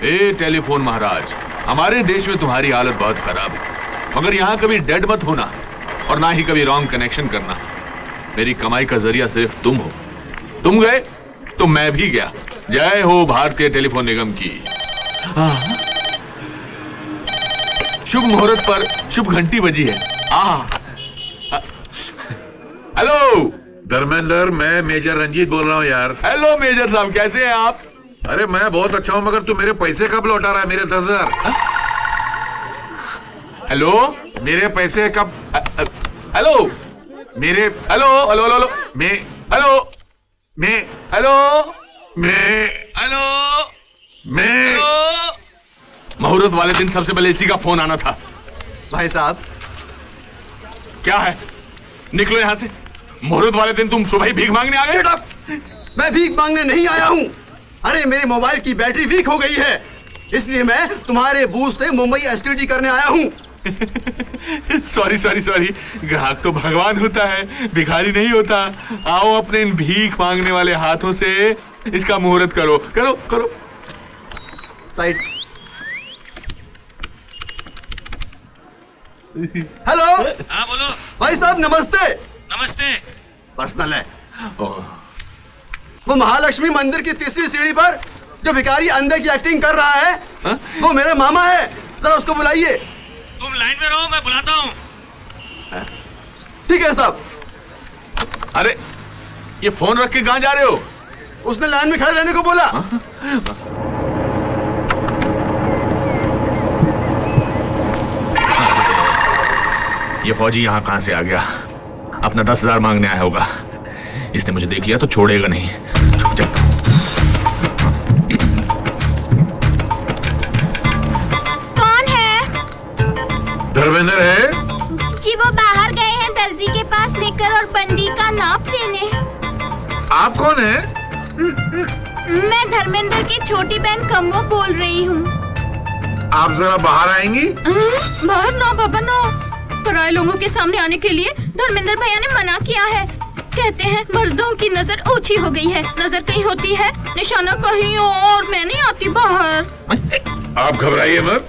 ए telephone महाराज, हमारे देश में तुम्हारी हालत बहुत खराब है, मगर यहाँ कभी डेड मत होना और ना ही कभी रॉन्ग कनेक्शन करना। मेरी कमाई का जरिया सिर्फ तुम हो। तुम गए तो मैं भी गया। जय हो भारतीय टेलीफोन निगम की। शुभ मुहूर्त पर शुभ घंटी बजी है। हेलो धर्मेंद्र, मैं मेजर रंजीत बोल रहा हूँ यार। हेलो मेजर साहब, कैसे हैं आप? अरे मैं बहुत अच्छा हूँ, मगर तू मेरे पैसे कब लौटा रहा है? मेरे 10,000। हेलो, मेरे पैसे कब? हेलो मेरे हेलो हेलो हेलो मैं हेलो मैं हेलो मैं हेलो मैं मुहूर्त वाले दिन सबसे पहले इसी का फोन आना था। भाई साहब, क्या है? निकलो यहां से। मुहूर्त वाले दिन तुम सुबह ही भीख मांगने आ गए? मैं भीख मांगने नहीं आया हूँ। अरे मेरे मोबाइल की बैटरी वीक हो गई है, इसलिए मैं तुम्हारे बूथ से मुंबई एसटीडी करने आया हूँ। सॉरी सॉरी सॉरी, ग्राहक तो भगवान होता है, भिखारी नहीं होता। आओ अपने इन भीख मांगने वाले हाथों से इसका मुहूर्त करो करो करो। साइड। हेलो। हाँ बोलो। भाई साहब नमस्ते। नमस्ते। पर्सनल है। वो महालक्ष्मी मंदिर की तीसरी सीढ़ी पर जो भिखारी अंधे की एक्टिंग कर रहा है, वो मेरे मामा है। जरा उसको बुलाइए। तुम लाइन में रहो, मैं बुलाता हूँ। ठीक है साहब। अरे ये फोन रख के कहां जा रहे हो? उसने लाइन में खड़े रहने को बोला। ये फौजी यहां कहां से आ गया? अपना 10,000 मांगने आया होगा। इसने मुझे देख लिया तो छोड़ेगा नहीं। कौन है? धर्मेंद्र है जी, वो बाहर गए हैं दर्जी के पास निकर और बंडी का नाप लेने। आप कौन है? मैं धर्मेंद्र की छोटी बहन कम्मो बोल रही हूँ। आप जरा बाहर आएंगी? बाहर ना बाबा ना, पराये लोगों के सामने आने के लिए धर्मेंद्र भैया ने मना किया है। कहते हैं मर्दों की नजर ऊंची हो गई है, नजर कहीं होती है, निशाना कहीं और। मैं नहीं आती बाहर। आप घबराइए मत,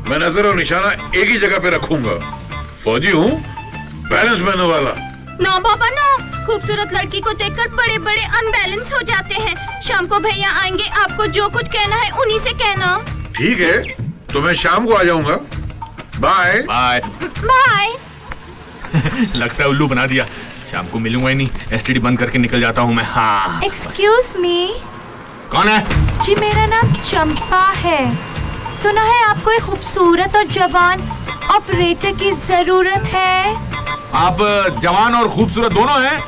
मैं नजर और निशाना एक ही जगह पे रखूंगा। फौजी हूँ, बैलेंस बनने वाला। ना बाबा ना, खूबसूरत लड़की को देखकर बड़े बड़े अनबैलेंस हो जाते हैं। शाम को भैया आएंगे, आपको जो कुछ कहना है उन्हीं से कहना। ठीक है, तो मैं शाम को आ जाऊंगा। Bye bye bye. लगता है उल्लू बना दिया। शाम को मिलूंगा ही नहीं, एसटीडी बंद करके निकल जाता हूँ मैं। हाँ। Excuse me. कौन है? जी मेरा नाम चंपा है। सुना है आपको एक खूबसूरत और जवान ऑपरेटर की जरूरत है। आप जवान और खूबसूरत दोनों हैं?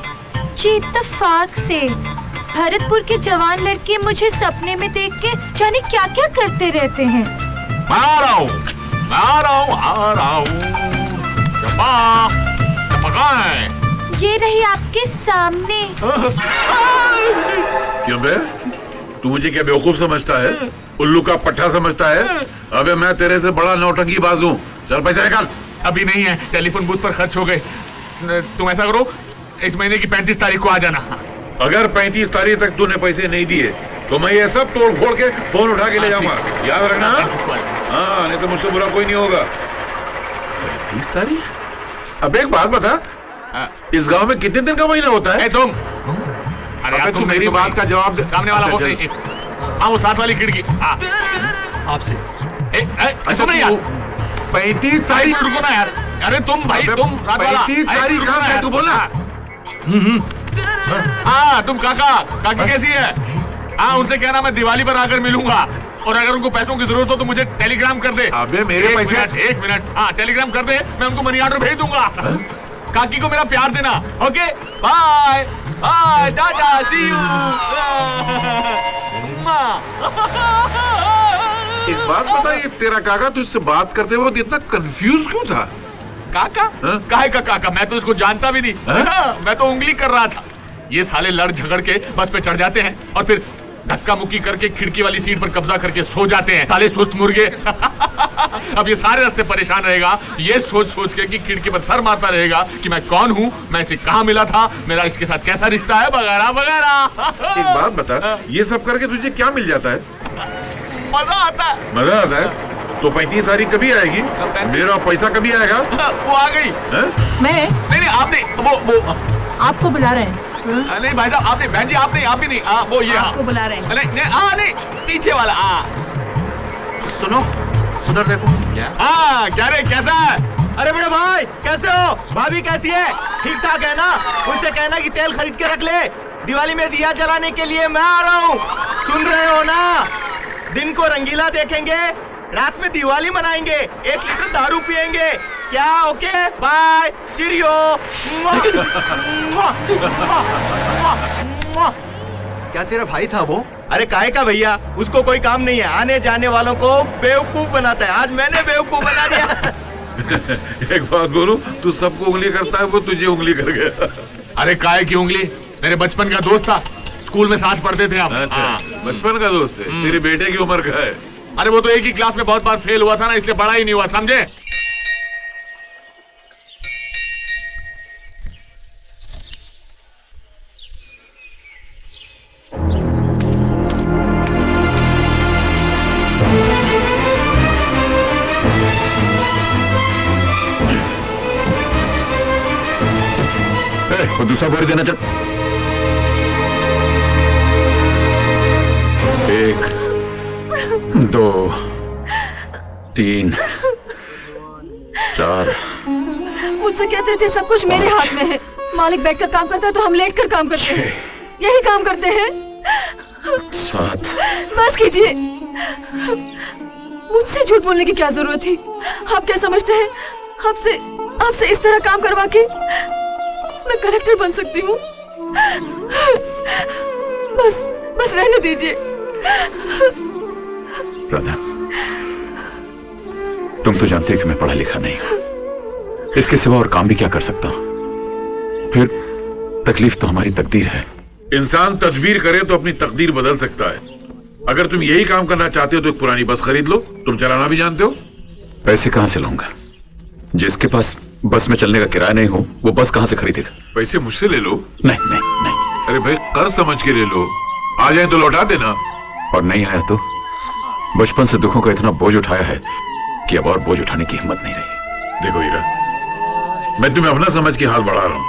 जी इत्तेफाक से। भरतपुर के जवान लड़के मुझे सपने में देख के जाने क्या क्या करते रहते हैं। मैं आ रहा हूँ, मैं आ रहा हूँ, आ रहा हूँ। चंपा, चंपा कहाँ है? ये रही आपके सामने। क्यों बे, तू मुझे क्या बेवकूफ समझता है? उल्लू का पट्टा समझता है? अबे मैं तेरे से बड़ा नौटंकी बाज हूँ। चल पैसे निकाल। अभी नहीं है, टेलीफोन बूथ पर खर्च हो गए। तुम ऐसा करो, इस महीने की 35 तारीख को आ जाना। अगर 35 तारीख तक तूने पैसे नहीं दिए तो मैं ये सब तोड़ फोड़ के फोन उठा के ले जाऊंगा, याद रखना। हाँ, नहीं तो मुझसे बुरा कोई नहीं होगा। 35 तारीख? अब एक बात बता, इस गांव में कितने दिन का महीना होता है? तुम अरे तू मेरी बात का जवाब दे। सामने वाला बोल। हाँ, वो साथ वाली खिड़की। आपसे। तुम नहीं यार, 35 तारीख? रुको ना यार। अरे तुम भाई, तुम साथ वाला। 35 तारीख कहाँ से तू बोला? हाँ, तुम काका, काकी कैसी है? हाँ, उनसे कहना मैं दिवाली पर आकर मिलूंगा, और अगर उनको पैसों की जरूरत हो तो मुझे टेलीग्राम कर दे। अबे मेरे पैसे। एक मिनट। हाँ, टेलीग्राम कर दे, मैं उनको मनी ऑर्डर भेज दूंगा। काकी को मेरा प्यार देना। Okay, bye bye, tata, see you. एक बात बता, ये तेरा काका तुझसे बात करते वक्त इतना कंफ्यूज क्यों था? काका? काहे का काका? मैं तो इसको जानता भी नहीं। मैं तो उंगली कर रहा था। ये साले लड़ झगड़ के बस पे चढ़ जाते हैं और फिर धक्का मुक्की करके खिड़की वाली सीट पर कब्जा करके सो जाते हैं, साले सुस्त मुर्गे। अब ये सारे रास्ते परेशान रहेगा, ये सोच सोच के कि खिड़की पर सर मारता रहेगा कि मैं कौन हूँ, मैं इसे कहाँ मिला था, मेरा इसके साथ कैसा रिश्ता है, वगैरह वगैरह। एक बात बता, ये सब करके तुझे क्या मिल जाता है? मजा आता है। मजा आता है तो 35 तारीख कभी आएगी? मेरा पैसा कभी आएगा? वो आ गई। मैं नहीं आपने वो आपको बुला रहे हैं। नहीं भाई साहब आपने, बहन जी आपने, आप ही नहीं, वो ये आपको बुला रहे हैं। नहीं पीछे वाला। सुनो, उधर देखो। क्या रे, कैसा है? अरे बड़े भाई, कैसे हो? भाभी कैसी है? ठीक ठाक है ना? उनसे कहना कि तेल खरीद के रख ले, दिवाली में दिया जलाने के लिए मैं आ रहा हूँ। सुन रहे हो ना? दिन को रंगीला देखेंगे, रात में दिवाली मनाएंगे, 1 लीटर दारू पिएंगे। क्या? Okay, bye, cheerio. क्या तेरा भाई था वो? अरे काहे का भैया, उसको कोई काम नहीं है, आने जाने वालों को बेवकूफ बनाता है। आज मैंने बेवकूफ बना दिया। एक बात बोलूं, तू सबको उंगली करता है, वो तुझे उंगली कर गया। अरे काहे की उंगली? मेरे बचपन का दोस्त था, स्कूल में साथ पढ़ते थे हम। अच्छा, बचपन का दोस्त है? तेरे बेटे की उम्र का है? अरे वो तो एक ही क्लास में बहुत बार फेल हुआ था ना, इसलिए बड़ा ही नहीं हुआ, समझे? और दूसरा भर देना चल। 1 2 3 4। मुझसे कहते थे सब कुछ मेरे हाथ में है, मालिक बैठकर काम करता है तो हम लेटकर काम करते हैं, यही काम करते हैं। 7। बस कीजिए, मुझसे झूठ बोलने की क्या जरूरत थी? आप क्या समझते हैं आपसे इस तरह काम करवा के मैं कलेक्टर बन सकती हूँ? बस रहने दीजिए। राधा, तुम तो जानते हो कि मैं पढ़ा लिखा नहीं हूं, इसके सिवा और काम भी क्या कर सकता हूं? फिर तकलीफ तो हमारी तकदीर है। इंसान तदबीर करे तो अपनी तकदीर बदल सकता है। अगर तुम यही काम करना चाहते हो तो एक पुरानी बस खरीद लो, तुम चलाना भी जानते हो। पैसे कहां से लाऊंगा? जिसके पास बस में चलने का किराया नहीं हो, वो बस कहां से खरीदेगा? पैसे मुझसे ले लो। नहीं नहीं नहीं। अरे भाई, कर्ज समझ के ले लो, आ जाए तो लौटा देना। और नहीं आया तो? बचपन से दुखों का इतना बोझ उठाया है कि अब और बोझ उठाने की हिम्मत नहीं रही। देखो हीरा, मैं तुम्हें अपना समझ के हाथ बढ़ा रहा हूं।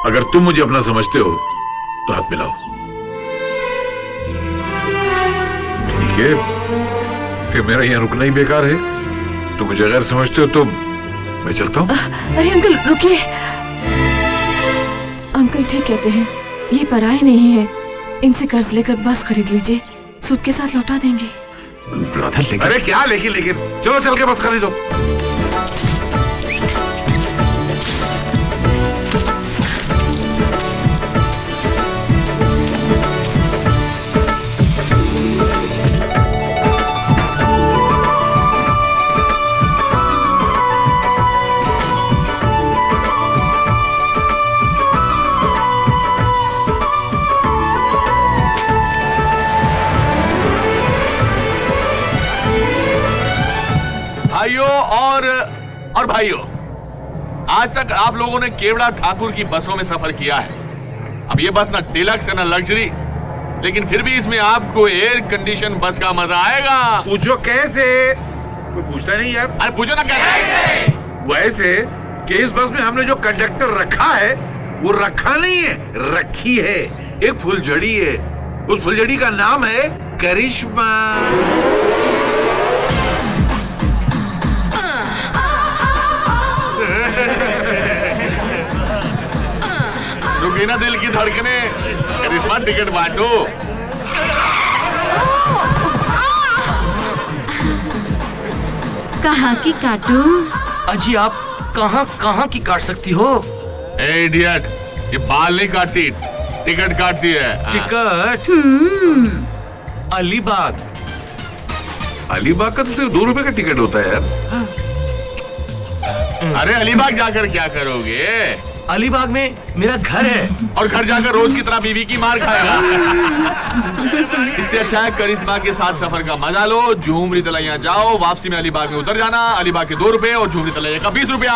अगर तुम मुझे अपना समझते हो तो हाथ मिलाओ। ठीक है, फिर मेरा यहाँ रुकना ही बेकार है। तुम मुझे अगर समझते हो तो मैं चलता हूँ। अरे अंकल रुकिए। अंकल ठीक कहते हैं, ये पराए नहीं है, इनसे कर्ज लेकर बस खरीद लीजिए, सूद के साथ लौटा देंगे। राधा लेकिन... अरे क्या लेकिन चलो चल के बस खरीदो। भाइयों और भाइयों, आज तक आप लोगों ने केवड़ा ठाकुर की बसों में सफर किया है। अब ये बस ना डिलक्स है ना लग्जरी, लेकिन फिर भी इसमें आपको एयर कंडीशन बस का मजा आएगा। पूछो कैसे? कोई पूछता नहीं यार। अरे पूछो ना कैसे? वैसे कि इस बस में हमने जो कंडक्टर रखा है वो रखा नहीं है, रखी है। एक फुलझड़ी है, उस फुलझड़ी का नाम है करिश्मा। रुकी ना दिल की धड़कने, करिश्मा टिकट बांटो। कहाँ की काटूं? अजी आप कहाँ की काट सकती हो? ए इडियट, ये बाल नहीं काटती, टिकट काटती है। टिकट? अलीबाग। अलीबाग का तो सिर्फ 2 रुपए का टिकट होता है यार। अरे अलीबाग जाकर क्या करोगे? अलीबाग में मेरा घर है। और घर जाकर रोज की तरह बीवी की मार खाएगा। इससे अच्छा है करिश्मा के साथ सफर का मजा लो। झूमरी तलैया जाओ, वापसी में अलीबाग में उतर जाना। अलीबाग के 2 रुपए और झूमरी तलैया का 20 रुपया।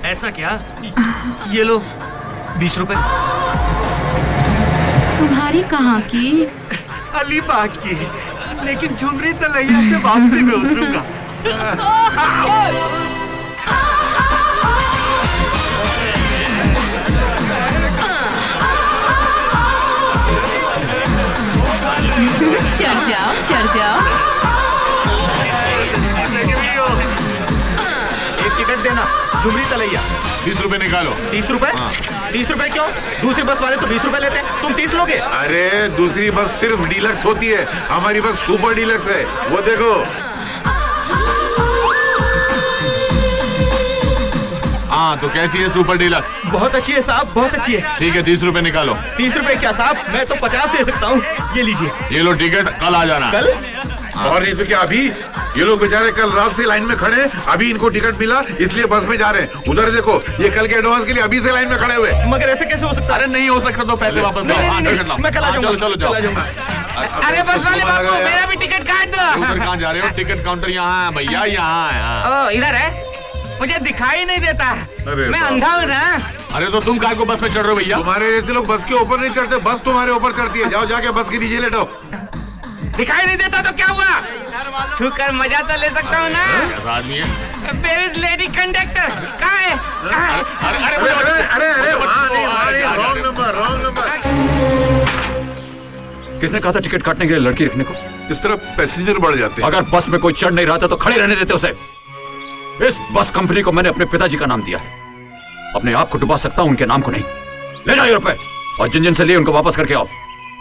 ऐसा क्या? ये लो 20 रुपए। तुम्हारी कहाँ की? अलीबाग की। लेकिन झुमरी तलैया से वापसी में उतरूंगा। चढ़ जाओ। एक टिकट देना, झुमरी तलैया। 30 रुपए निकालो। 30 रुपए? 30 रुपए क्यों? दूसरी बस वाले तो 20 रुपए लेते हैं, तुम 30 लोगे? अरे दूसरी बस सिर्फ डीलक्स होती है, हमारी बस सुपर डीलक्स है, वो देखो। हाँ तो कैसी है सुपर डीलक्स? बहुत अच्छी है साहब, बहुत अच्छी है। ठीक है 30 रुपए निकालो। 30 रुपए क्या साहब, मैं तो 50 दे सकता हूँ, ये लीजिए। ये लो टिकट, कल आ जाना। कल? और नहीं तो क्या अभी? ये लोग बेचारे कल रात से लाइन में खड़े, अभी इनको टिकट मिला इसलिए बस में जा रहे हैं। उधर देखो, ये कल के एडवांस के लिए अभी से लाइन में खड़े हुए। मगर ऐसे कैसे हो सकता है? अरे नहीं हो सकता तो पैसे वापस दो। हाँ टिकट लाओ। मैं कल आ जाऊंगा। चलो चलो जाओ। अरे बस वाले बाबू, मेरा भी टिकट काट दो। उधर कहाँ जा रहे हो? टिकट काउंटर यहाँ है भैया, यहाँ है। ओ इधर है, मुझे दिखाई नहीं देता, अरे मैं अंधा हूँ ना। अरे तो तुम काय को बस में चढ़ रहे हो भैया? तुम्हारे जैसे लोग बस के ऊपर नहीं चढ़ते, बस तुम्हारे ऊपर चढ़ती है। जाओ जाके बस के नीचे लेटो। दिखाई नहीं देता तो क्या हुआ? छूकर मजा तो ले सकता हूँ ना। कैसा आदमी है? Where is lady conductor? कहाँ है? कहाँ है? अरे अरे अरे अरे अरे अरे वहाँ नहीं, वहाँ नहीं, रॉन्ग नंबर, रॉन्ग नंबर। किसने कहा था टिकट काटने के लिए लड़की रखने को? इस तरह पैसेंजर बढ़ जाते हैं। अगर बस में कोई चढ़ नहीं रहा था तो खड़े रहने देते उसे। इस बस कंपनी को मैंने अपने पिताजी का नाम दिया है, अपने आप को डुबा सकता हूं, उनके नाम को नहीं। ले जाओ ये रुपए और जिन जिन से लिए उनको वापस करके आओ।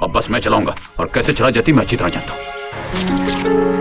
अब बस मैं चलाऊंगा और कैसे चला जाती मैं अच्छी तरह जानता हूं।